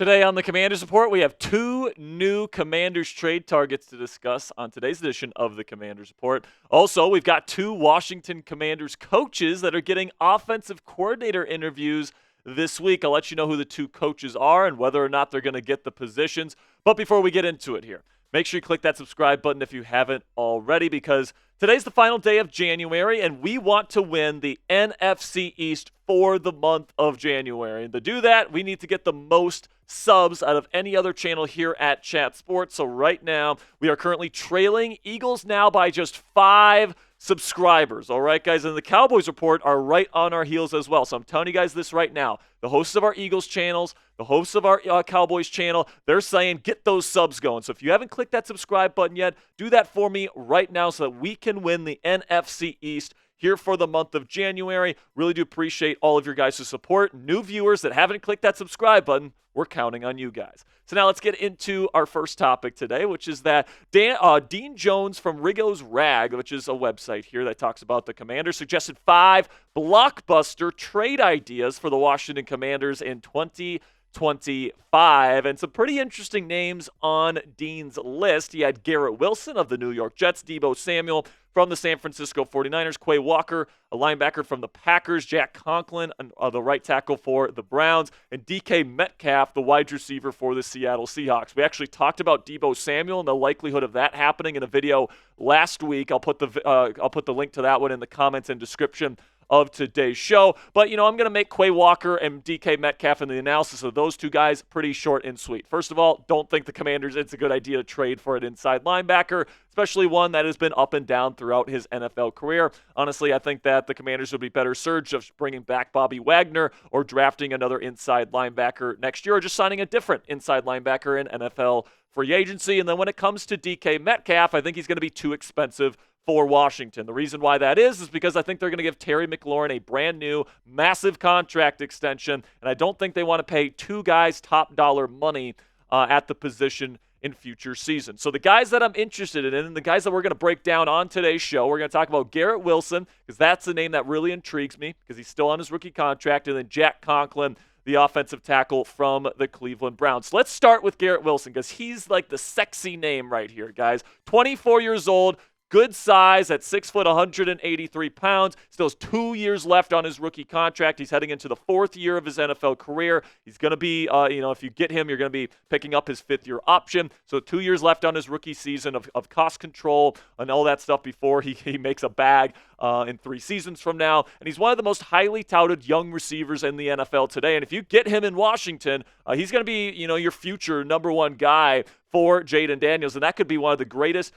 Today on the Commanders Report, we have two new Commanders trade targets to discuss on today's edition of the Commanders Report. Also, we've got two Washington Commanders coaches that are getting offensive coordinator interviews this week. I'll let you know who the two coaches are and whether or not they're going to get the positions. But before we get into it here, make sure you click that subscribe button if you haven't already, because today's the final day of January, and we want to win the NFC East for the month of January. And to do that, we need to get the most subs out of any other channel here at Chat Sports. So right now, we are currently trailing Eagles now by just 5 subscribers. All right, guys, and the Cowboys Report are right on our heels as well. So I'm telling you guys this right now. The hosts of our Eagles channels, the hosts of our Cowboys channel, they're saying get those subs going. So if you haven't clicked that subscribe button yet, do that for me right now so that we can win the NFC East here for the month of January. Really do appreciate all of your guys' support. New viewers that haven't clicked that subscribe button, we're counting on you guys. So now let's get into our first topic today, which is that Dean Jones from Rigo's Rag, which is a website here that talks about the Commanders, suggested 5 blockbuster trade ideas for the Washington Commanders in 2025, and some pretty interesting names on Dean's list. He had Garrett Wilson of the New York Jets, Deebo Samuel from the San Francisco 49ers, Quay Walker, a linebacker from the Packers, Jack Conklin, the right tackle for the Browns, and DK Metcalf, the wide receiver for the Seattle Seahawks. We actually talked about Deebo Samuel and the likelihood of that happening in a video last week. I'll put the link to that one in the comments and description of today's show. But, I'm going to make Quay Walker and DK Metcalf and the analysis of those two guys pretty short and sweet. First of all, don't think the Commanders, it's a good idea to trade for an inside linebacker, especially one that has been up and down throughout his NFL career. Honestly, I think that the Commanders would be better served just bringing back Bobby Wagner or drafting another inside linebacker next year, or just signing a different inside linebacker in NFL free agency. And then when it comes to DK Metcalf, I think he's going to be too expensive for Washington. The reason why that is because I think they're going to give Terry McLaurin a brand new, massive contract extension, and I don't think they want to pay two guys top dollar money at the position in future seasons. So the guys that I'm interested in, and the guys that we're going to break down on today's show, we're going to talk about Garrett Wilson, because that's the name that really intrigues me, because he's still on his rookie contract, and then Jack Conklin, the offensive tackle from the Cleveland Browns. So let's start with Garrett Wilson, because he's like the sexy name right here, guys. 24 years old, good size at 6 foot, 183 pounds. Still has 2 years left on his rookie contract. He's heading into the 4th year of his NFL career. He's going to be, if you get him, you're going to be picking up his 5th-year option. So 2 years left on his rookie season of cost control and all that stuff before he makes a bag in 3 seasons from now. And he's one of the most highly touted young receivers in the NFL today. And if you get him in Washington, he's going to be, your future number 1 guy for Jayden Daniels, and that could be one of the greatest,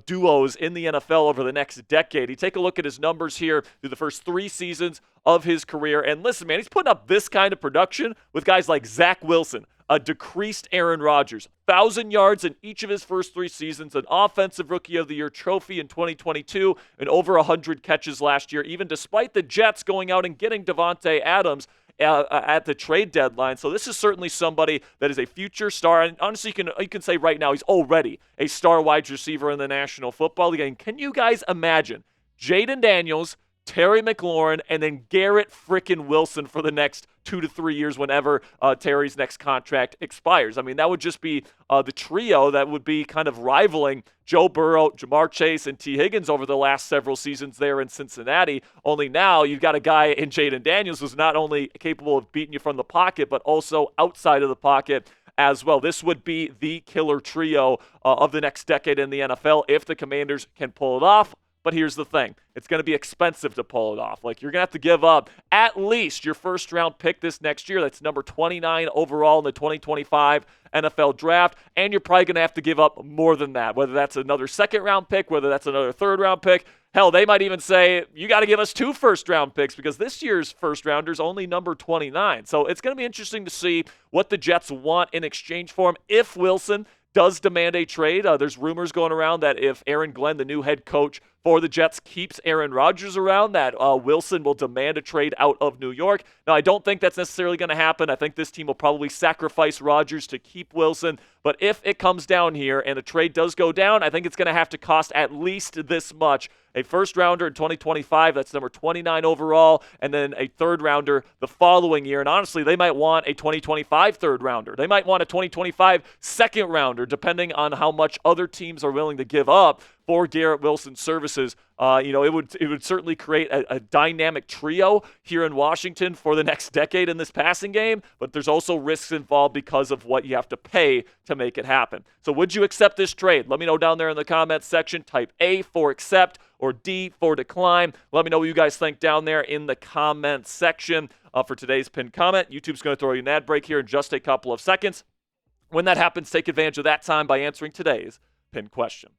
duos in the NFL over the next decade. You take a look at his numbers here through the first 3 seasons of his career, and listen, man, he's putting up this kind of production with guys like Zach Wilson, a decreased Aaron Rodgers, 1,000 yards in each of his first 3 seasons, an Offensive Rookie of the Year trophy in 2022, and over 100 catches last year, even despite the Jets going out and getting Devontae Adams at the trade deadline. So this is certainly somebody that is a future star. And honestly, you can say right now he's already a star wide receiver in the National Football League. And can you guys imagine Jayden Daniels, Terry McLaurin, and then Garrett frickin' Wilson for the next 2 to 3 years whenever Terry's next contract expires? I mean, that would just be the trio that would be kind of rivaling Joe Burrow, Jamar Chase, and T. Higgins over the last several seasons there in Cincinnati. Only now you've got a guy in Jayden Daniels who's not only capable of beating you from the pocket, but also outside of the pocket as well. This would be the killer trio of the next decade in the NFL if the Commanders can pull it off. But here's the thing. It's going to be expensive to pull it off. Like, you're going to have to give up at least your first-round pick this next year. That's number 29 overall in the 2025 NFL Draft. And you're probably going to have to give up more than that, whether that's another second-round pick, whether that's another third-round pick. Hell, they might even say, you got to give us 2 first-round picks, because this year's first-rounder's only number 29. So it's going to be interesting to see what the Jets want in exchange for him if Wilson does demand a trade. There's rumors going around that if Aaron Glenn, the new head coach for the Jets keeps Aaron Rodgers around, that Wilson will demand a trade out of New York. Now, I don't think that's necessarily going to happen. I think this team will probably sacrifice Rodgers to keep Wilson. But if it comes down here and the trade does go down, I think it's going to have to cost at least this much. A first-rounder in 2025, that's number 29 overall, and then a third-rounder the following year. And honestly, they might want a 2025 third-rounder. They might want a 2025 second-rounder, depending on how much other teams are willing to give up for Garrett Wilson's services. It would certainly create a dynamic trio here in Washington for the next decade in this passing game, but there's also risks involved because of what you have to pay to make it happen. So would you accept this trade? Let me know down there in the comments section. Type A for accept or D for decline. Let me know what you guys think down there in the comments section for today's pinned comment. YouTube's going to throw you an ad break here in just a couple of seconds. When that happens, take advantage of that time by answering today's pinned question.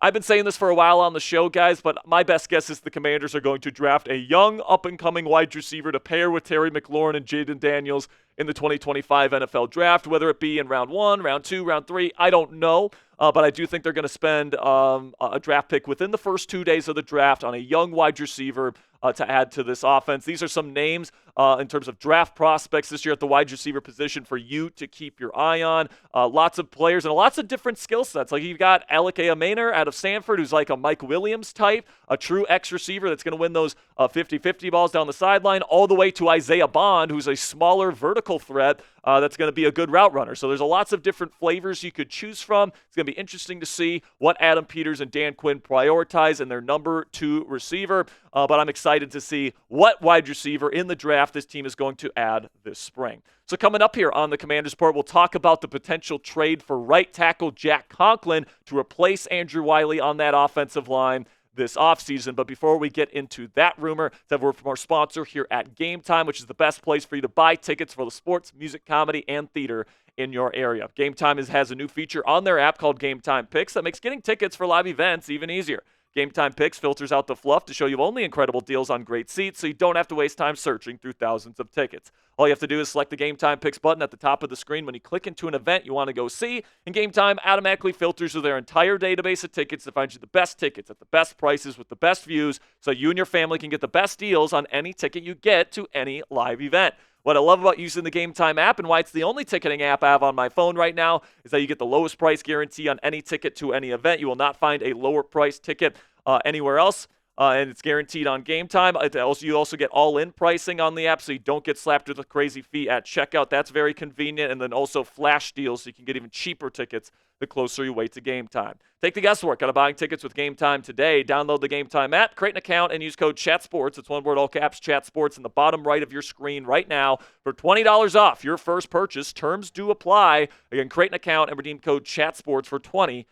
I've been saying this for a while on the show, guys, but my best guess is the Commanders are going to draft a young, up-and-coming wide receiver to pair with Terry McLaurin and Jayden Daniels in the 2025 NFL Draft, whether it be in round 1, round 2, round 3, I don't know. But I do think they're going to spend a draft pick within the first 2 days of the draft on a young wide receiver to add to this offense. These are some names in terms of draft prospects this year at the wide receiver position for you to keep your eye on. Lots of players and lots of different skill sets. Like you've got Emeka Egbuka out of Stanford, who's like a Mike Williams type, a true X receiver that's going to win those 50-50 balls down the sideline, all the way to Isaiah Bond, who's a smaller vertical threat that's going to be a good route runner. So there's lots of different flavors you could choose from. It's going to be interesting to see what Adam Peters and Dan Quinn prioritize in their number 2 receiver. But I'm excited to see what wide receiver in the draft this team is going to add this spring. So coming up here on the Commanders Report, we'll talk about the potential trade for right tackle Jack Conklin to replace Andrew Wiley on that offensive line this offseason. But before we get into that rumor, let's have a word from our sponsor here at Game Time, which is the best place for you to buy tickets for the sports, music, comedy, and theater in your area. Game Time has a new feature on their app called Game Time Picks that makes getting tickets for live events even easier. Game Time Picks filters out the fluff to show you only incredible deals on great seats, so you don't have to waste time searching through thousands of tickets. All you have to do is select the Game Time Picks button at the top of the screen when you click into an event you want to go see, and Game Time automatically filters through their entire database of tickets to find you the best tickets at the best prices with the best views, so you and your family can get the best deals on any ticket you get to any live event. What I love about using the Game Time app and why it's the only ticketing app I have on my phone right now is that you get the lowest price guarantee on any ticket to any event. You will not find a lower price ticket anywhere else, and it's guaranteed on Game Time. You also get all-in pricing on the app, so you don't get slapped with a crazy fee at checkout. That's very convenient, and then also flash deals, so you can get even cheaper tickets the closer you wait to Game Time. Take the guesswork out of buying tickets with Game Time today. Download the Game Time app, create an account, and use code CHATSPORTS. It's one word, all caps, CHATSPORTS, in the bottom right of your screen right now for $20 off your first purchase. Terms do apply. Again, create an account and redeem code CHATSPORTS for $20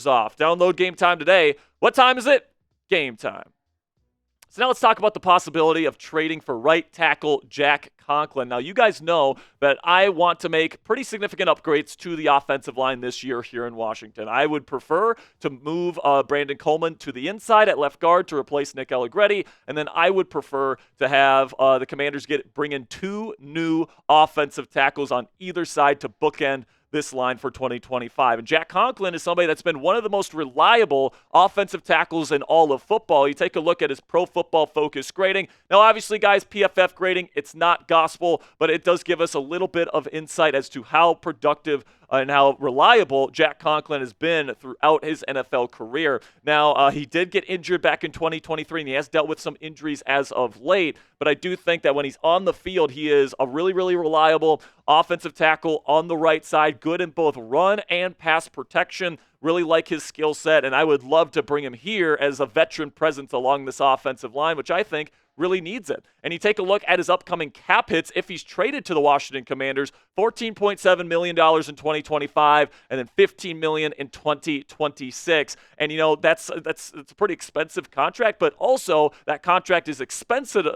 off. Download Game Time today. What time is it? Game time. So now let's talk about the possibility of trading for right tackle Jack Conklin. Now, you guys know that I want to make pretty significant upgrades to the offensive line this year here in Washington. I would prefer to move Brandon Coleman to the inside at left guard to replace Nick Allegretti, and then I would prefer to have the Commanders bring in 2 new offensive tackles on either side to bookend this line for 2025. And Jack Conklin is somebody that's been one of the most reliable offensive tackles in all of football. You take a look at his Pro Football Focus grading. Now, obviously, guys, PFF grading, it's not gospel, but it does give us a little bit of insight as to how productive and how reliable Jack Conklin has been throughout his NFL career. Now, he did get injured back in 2023, and he has dealt with some injuries as of late, but I do think that when he's on the field, he is a really, really reliable offensive tackle on the right side, good in both run and pass protection. Really like his skill set, and I would love to bring him here as a veteran presence along this offensive line, which I think really needs it. And you take a look at his upcoming cap hits if he's traded to the Washington Commanders, $14.7 million in 2025 and then $15 million in 2026. And, that's a pretty expensive contract, but also that contract is expensive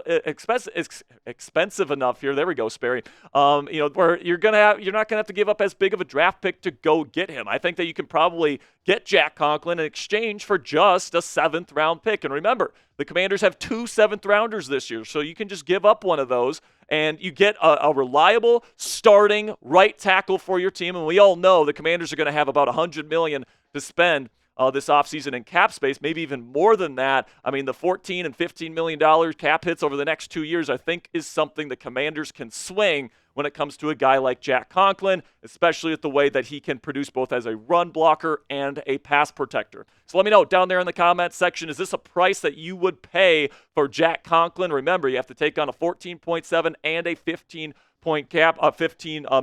enough here. There we go, Sperry. Where you're not going to have to give up as big of a draft pick to go get him. I think that you can probably get Jack Conklin in exchange for just a 7th-round pick. And remember, the Commanders have 2 7th-rounders this year, so you can just give up one of those, and you get a reliable starting right tackle for your team. And we all know the Commanders are going to have about $100 million to spend this offseason in cap space, maybe even more than that. I mean, the $14 and $15 million cap hits over the next 2 years, I think, is something the Commanders can swing when it comes to a guy like Jack Conklin, especially with the way that he can produce both as a run blocker and a pass protector. So let me know down there in the comments section, is this a price that you would pay for Jack Conklin? Remember, you have to take on a 14.7 and a $15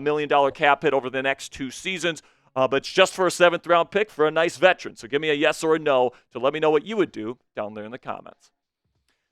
million cap hit over the next 2 seasons. But it's just for a 7th-round pick for a nice veteran. So give me a yes or a no to let me know what you would do down there in the comments.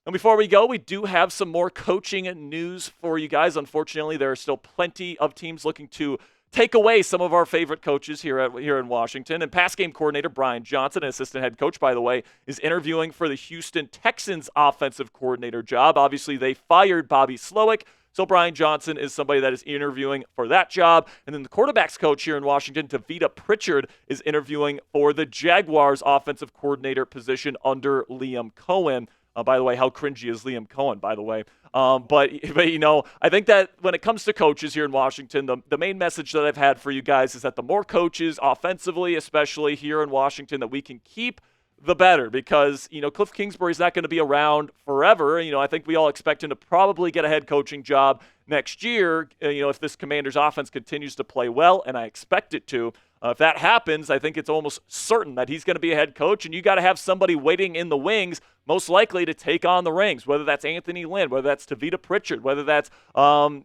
And before we go, we do have some more coaching news for you guys. Unfortunately, there are still plenty of teams looking to take away some of our favorite coaches here in Washington. And pass game coordinator Brian Johnson, an assistant head coach, by the way, is interviewing for the Houston Texans offensive coordinator job. Obviously, they fired Bobby Slowick, so Brian Johnson is somebody that is interviewing for that job. And then the quarterbacks coach here in Washington, Tavita Pritchard, is interviewing for the Jaguars offensive coordinator position under Liam Cohen. By the way, how cringy is Liam Cohen, by the way? But you know, I think that when it comes to coaches here in Washington, the main message that I've had for you guys is that the more coaches, offensively, especially here in Washington, that we can keep, the better, because, you know, Cliff Kingsbury's not going to be around forever. You know, I think we all expect him to probably get a head coaching job next year, you know, if this Commanders offense continues to play well, and I expect it to. If that happens, I think it's almost certain that he's going to be a head coach, and you got to have somebody waiting in the wings, most likely to take on the reins, whether that's Anthony Lynn, whether that's Tavita Pritchard, whether that's, Brian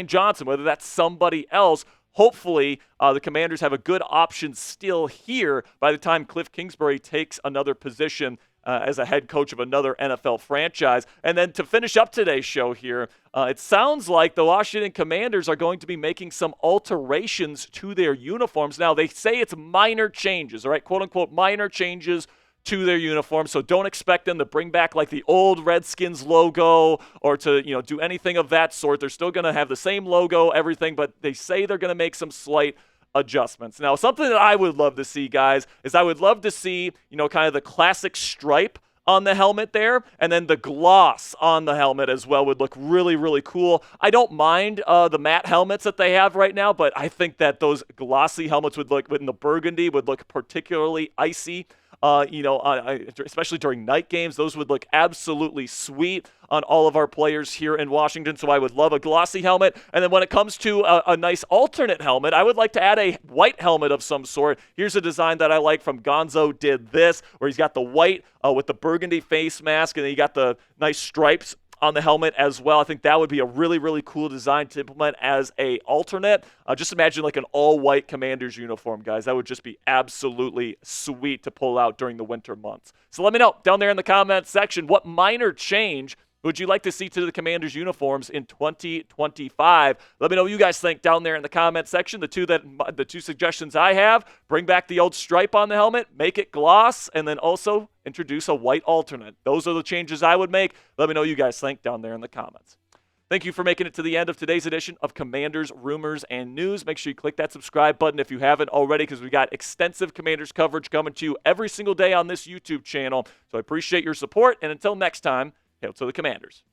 Johnson, whether that's somebody else. Hopefully, the Commanders have a good option still here by the time Cliff Kingsbury takes another position as a head coach of another NFL franchise. And then to finish up today's show here, it sounds like the Washington Commanders are going to be making some alterations to their uniforms. Now, they say it's minor changes, all right, quote-unquote minor changes to their uniform, so don't expect them to bring back like the old Redskins logo or to, you know, do anything of that sort. They're still going to have the same logo, everything, but they say they're going to make some slight adjustments. Now, something that I would love to see, guys, is I would love to see, you know, kind of the classic stripe on the helmet there, and then the gloss on the helmet as well would look really, really cool. I don't mind the matte helmets that they have right now, but I think that those glossy helmets would look, in the burgundy, would look particularly icy. Especially during night games, those would look absolutely sweet on all of our players here in Washington. So I would love a glossy helmet. And then when it comes to a nice alternate helmet, I would like to add a white helmet of some sort. Here's a design that I like from Gonzo Did This, where he's got the white with the burgundy face mask, and then you got the nice stripes on the helmet as well. I think that would be a really, really cool design to implement as a alternate. Just imagine like an all-white Commanders uniform, guys. That would just be absolutely sweet to pull out during the winter months. So let me know down there in the comments section, what minor change would you like to see to the Commanders uniforms in 2025? Let me know what you guys think down there in the comment section. The two suggestions I have: bring back the old stripe on the helmet, make it gloss, and then also introduce a white alternate. Those are the changes I would make. Let me know what you guys think down there in the comments. Thank you for making it to the end of today's edition of Commanders, Rumors, and News. Make sure you click that subscribe button if you haven't already, because we've got extensive Commanders coverage coming to you every single day on this YouTube channel. So I appreciate your support, and until next time, hail to the Commanders.